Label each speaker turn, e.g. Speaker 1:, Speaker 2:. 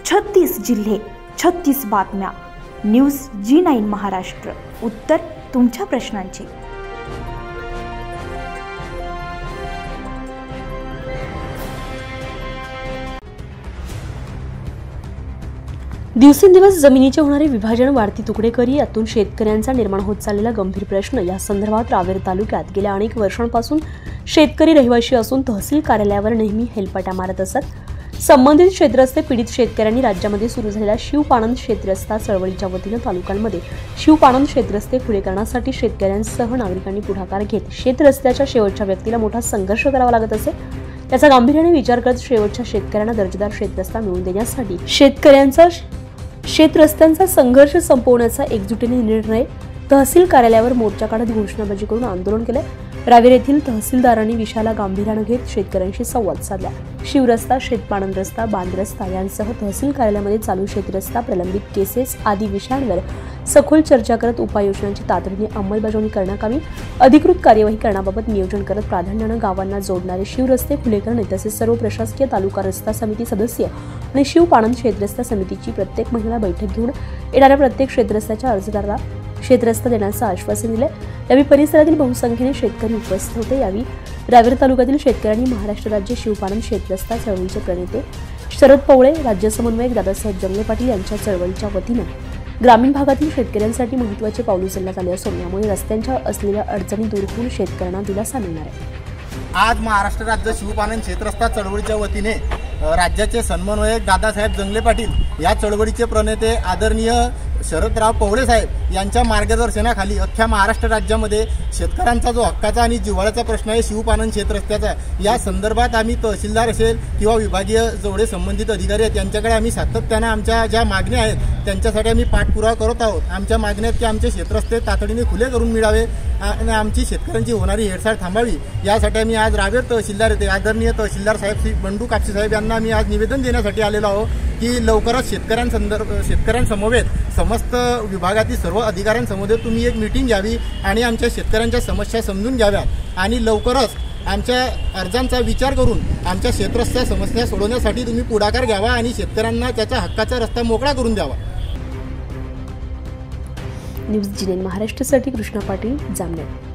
Speaker 1: 36 जिल्हे, 36 बातम्या. News G9 Maharashtra. उत्तर तुमच्या प्रश्नांची.
Speaker 2: दिवसेंदिवस जमिनीचे होणारे विभाजन, वाढती तुकडेकरी, यातून शेतकऱ्यांचा निर्माण होत चाललेला गंभीर प्रश्न या संदर्भात रावेर तालुक्यात गेल्या अनेक वर्षांपासून शेतकरी रहिवासी असून तहसील कार्यालयावर नेहमी हेलपाट्या मारत असत. संबंधित क्षेत्रस्थ पीडित शेतकऱ्यांनी राज्यामध्ये सुरू झालेल्या शिवपाणंद शेतरस्ता चळवळीच्या वतीनं तालुक्यांमध्ये शिवपाणंद शेतरस्ते खुले करण्यासाठी शेतकऱ्यांसह नागरिकांनी पुढाकार घेत शेतरस्त्याच्या शेवटच्या व्यक्तीला मोठा संघर्ष करावा लागत असे. त्याचा गांभीर्याने विचार करत शेवटच्या शेतकऱ्यांना दर्जेदार शेतरस्ता मिळवून देण्यासाठी शेतरस्त्यांचा संघर्ष संपवण्याचा एकजुटीने निर्णय तहसील कार्यालयावर मोर्चा काढत घोषणाबाजी करून आंदोलन केले. रावेर येथील तहसीलदारांनी विषयाला गांभीर्याने घेत शेतकऱ्यांशी संवाद साधला. शिवरस्ता, शेतपाणंद रस्ता, बांध रस्ता यांसह तहसील कार्यालयामध्ये चालू शेतरस्ता, प्रलंबित केसेस आदी विषयांवर सखोल चर्चा करत उपाययोजनांची तातडीने अंमलबजावणी करण्यात यावी, अधिकृत कार्यवाही करण्याबाबत नियोजन करत प्राधान्याने गावांना जोडणारे शिवरस्ते खुले करणे तसेच सर्व प्रशासकीय तालुका रस्ता समिती सदस्य आणि शिवपाणंद शेतरस्ता समितीची प्रत्येक महिन्याला बैठक घेऊन येणाऱ्या प्रत्येक शेतरस्त्याच्या अर्जदाराला शेतरस्ता देण्याचं आश्वासन दिले. यावेळी परिसरातील बहुसंख्येने शेतकरी उपस्थित होते. यावेळी रावेर तालुक्यातील शेतकऱ्यांनी महाराष्ट्र राज्य शिवपाणंद शेतरस्ता चळवळीचे प्रणेते शरद पवळे, राज्य समन्वयक दादासाहेब जंगले पाटील यांच्या चळवळीच्या वतीनं ग्रामीण भागातील शेतकऱ्यांसाठी महत्त्वाचे पाऊल उचलण्यात आले असून यामुळे रस्त्यांच्या असलेल्या अडचणी दूर होऊन शेतकऱ्यांना दिलासा मिळणार आहे.
Speaker 3: आज महाराष्ट्र राज्य शिवपाणंद शेतरस्ता चळवळीच्या वतीने राज्याचे समन्वयक दादासाहेब जंगले पाटील या चळवळीचे प्रणेते आदरणीय शरदराव पवळे साहेब यांच्या मार्गदर्शनाखाली अख्ख्या महाराष्ट्र राज्यामध्ये शेतकऱ्यांचा जो हक्काचा आणि जिव्हाळ्याचा प्रश्न आहे शिवपाणंद शेतरस्त्याचा, या संदर्भात आम्ही तहसीलदार असेल किंवा विभागीय जेवढे संबंधित अधिकारी आहेत त्यांच्याकडे आम्ही सातत्यानं आमच्या ज्या मागण्या आहेत त्यांच्यासाठी आम्ही पाठपुरावा करत आहोत. आमच्या मागण्या आहेत की आमचे शेतरस्ते तातडीने खुले करून मिळावे आणि आमची शेतकऱ्यांची होणारी हेळसाळ थांबावी, यासाठी आम्ही आज रावेर तहसीलदार येथे आदरणीय तहसीलदार साहेब श्री बंडू कापसे साहेब यांना आम्ही आज निवेदन देण्यासाठी आलेलो आहोत की लवकरच शेतकऱ्यांसमवेत समस्त विभागातील सर्व अधिकाऱ्यांसमोर तुम्ही एक मीटिंग घ्यावी आणि आमच्या शेतकऱ्यांच्या समस्या समजून घ्याव्यात आणि लवकरच आमच्या अर्जांचा विचार करून आमच्या शेतरस्त्या समस्या सोडवण्यासाठी तुम्ही पुढाकार घ्यावा आणि शेतकऱ्यांना त्याचा हक्काचा रस्ता मोकळा करून द्यावा.
Speaker 2: न्यूज G9 महाराष्ट्रासाठी कृष्णा पाटील, जामनेर.